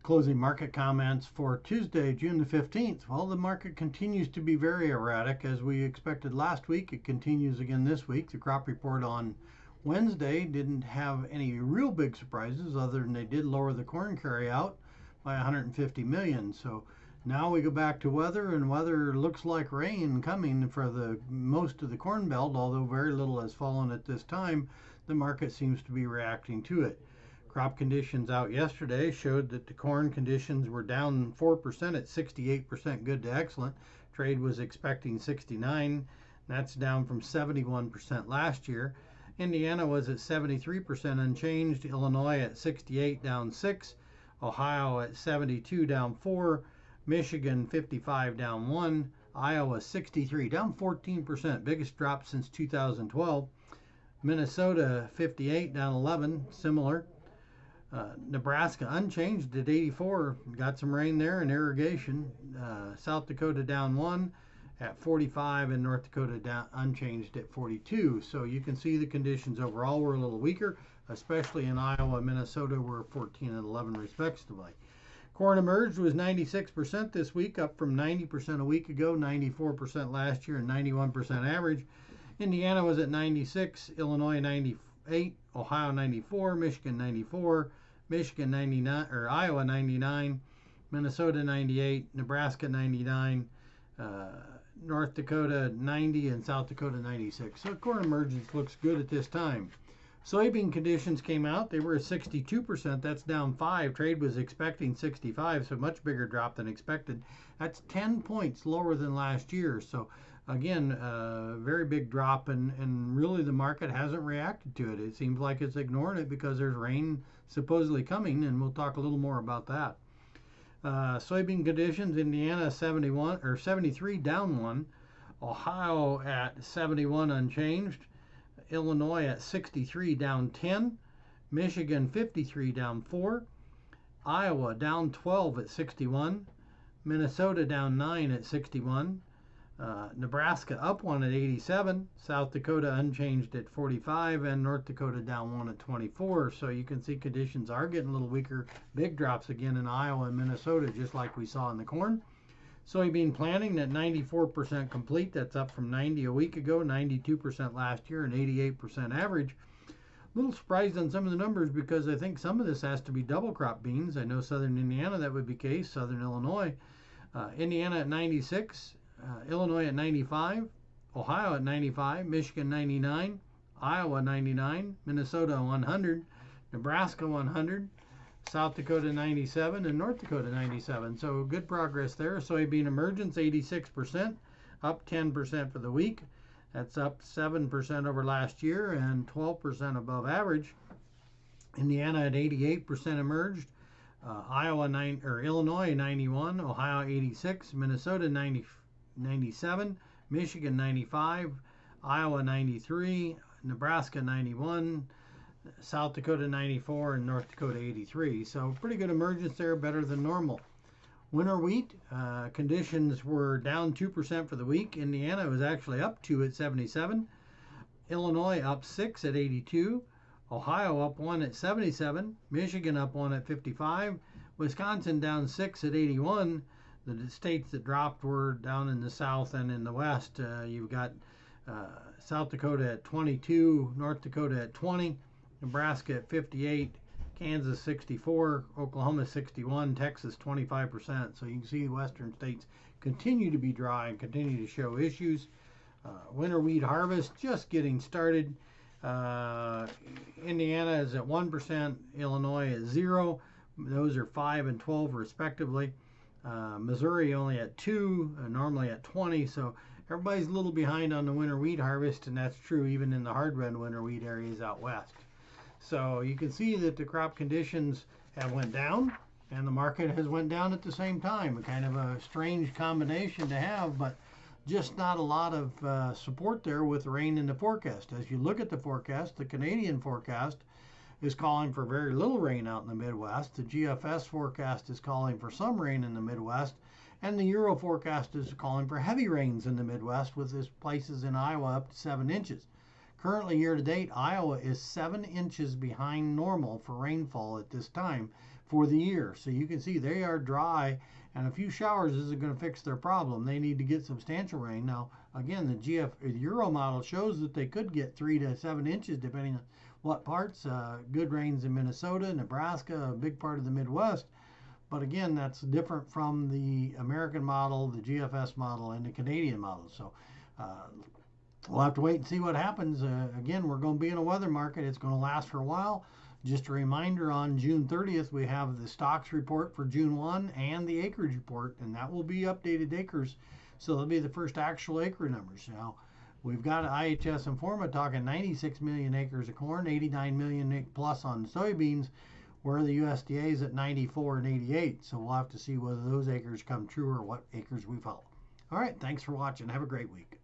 Closing market comments for Tuesday, June the 15th. Well, the market continues to be very erratic as we expected last week. It continues again this week. The crop report on Wednesday didn't have any real big surprises other than they did lower the corn carryout by 150 million. So now we go back to weather, and weather looks like rain coming for the most of the corn belt, although very little has fallen at this time. The market seems to be reacting to it. Crop conditions out yesterday showed that the corn conditions were down 4% at 68% good to excellent. Trade was expecting 69. That's down from 71% last year. Indiana was at 73% unchanged. Illinois at 68 down 6. Ohio at 72 down 4. Michigan 55 down 1. Iowa 63 down 14%, biggest drop since 2012. Minnesota 58 down 11, similar. Nebraska unchanged at 84, got some rain there and irrigation. South Dakota down 1 at 45, and North Dakota down unchanged at 42. So you can see the conditions overall were a little weaker, especially in Iowa and Minnesota, were 14 and 11 respectively. Corn emerged was 96% this week, up from 90% a week ago, 94% last year, and 91% average. Indiana was at 96, Illinois 98, Ohio 94, Michigan 94, Michigan 99, or Iowa 99, Minnesota 98, Nebraska 99, North Dakota 90, and South Dakota 96. So corn emergence looks good at this time. Soybean conditions came out. They were at 62%. That's down 5. Trade was expecting 65, so much bigger drop than expected. That's 10 points lower than last year. So again, very big drop, and really the market hasn't reacted to it. It seems like it's ignoring it because there's rain supposedly coming, and we'll talk a little more about that. Soybean conditions: Indiana 71 or 73 down 1, Ohio at 71 unchanged, Illinois at 63 down 10, Michigan 53 down 4, Iowa down 12 at 61, Minnesota down 9 at 61, Nebraska up 1 at 87, South Dakota unchanged at 45, and North Dakota down 1 at 24. So you can see conditions are getting a little weaker. Big drops again in Iowa and Minnesota, just like we saw in the corn. Soybean planting at 94% complete. That's up from 90 a week ago, 92% last year, and 88% average. A little surprised on some of the numbers because I think some of this has to be double crop beans. I know southern Indiana that would be the case, southern Illinois. Indiana at 96, Illinois at 95, Ohio at 95, Michigan 99, Iowa 99, Minnesota 100, Nebraska 100, South Dakota 97, and North Dakota 97. So good progress there. Soybean emergence 86%, up 10% for the week. That's up 7% over last year and 12% above average. Indiana at 88% emerged. Illinois 91, Ohio 86, Minnesota 97, Michigan 95, Iowa 93, Nebraska 91, South Dakota 94, and North Dakota 83. So pretty good emergence there, better than normal. Winter wheat conditions were down 2% for the week. Indiana was actually up 2 at 77. Illinois up 6 at 82. Ohio up 1 at 77. Michigan up 1 at 55. Wisconsin down 6 at 81. The states that dropped were down in the south and in the west. You've got South Dakota at 22, North Dakota at 20, Nebraska at 58, Kansas 64, Oklahoma 61, Texas 25%. So you can see western states continue to be dry and continue to show issues. Winter wheat harvest just getting started. Indiana is at 1%, Illinois at 0. Those are 5 and 12 respectively. Missouri only at 2, normally at 20. So everybody's a little behind on the winter wheat harvest, and that's true even in the hard run winter wheat areas out west. So you can see that the crop conditions have went down, and the market has went down at the same time. Kind of a strange combination to have, but just not a lot of support there with rain in the forecast. As you look at the forecast, the Canadian forecast is calling for very little rain out in the Midwest. The GFS forecast is calling for some rain in the Midwest, and the Euro forecast is calling for heavy rains in the Midwest, with this places in Iowa up to 7 inches. Currently, year to date, Iowa is 7 inches behind normal for rainfall at this time for the year. So you can see they are dry, and a few showers isn't going to fix their problem. They need to get substantial rain. Now, again, the Euro model shows that they could get 3 to 7 inches depending on what parts. Good rains in Minnesota, Nebraska, a big part of the Midwest. But again, that's different from the American model, the GFS model, and the Canadian model. So we'll have to wait and see what happens. Again, we're going to be in a weather market. It's going to last for a while. Just a reminder, on June 30th, we have the stocks report for June 1 and the acreage report, and that will be updated acres. So that'll be the first actual acre numbers. Now, we've got IHS Informa talking 96 million acres of corn, 89 million plus on soybeans, where the USDA is at 94 and 88. So we'll have to see whether those acres come true or what acres we follow. All right, thanks for watching. Have a great week.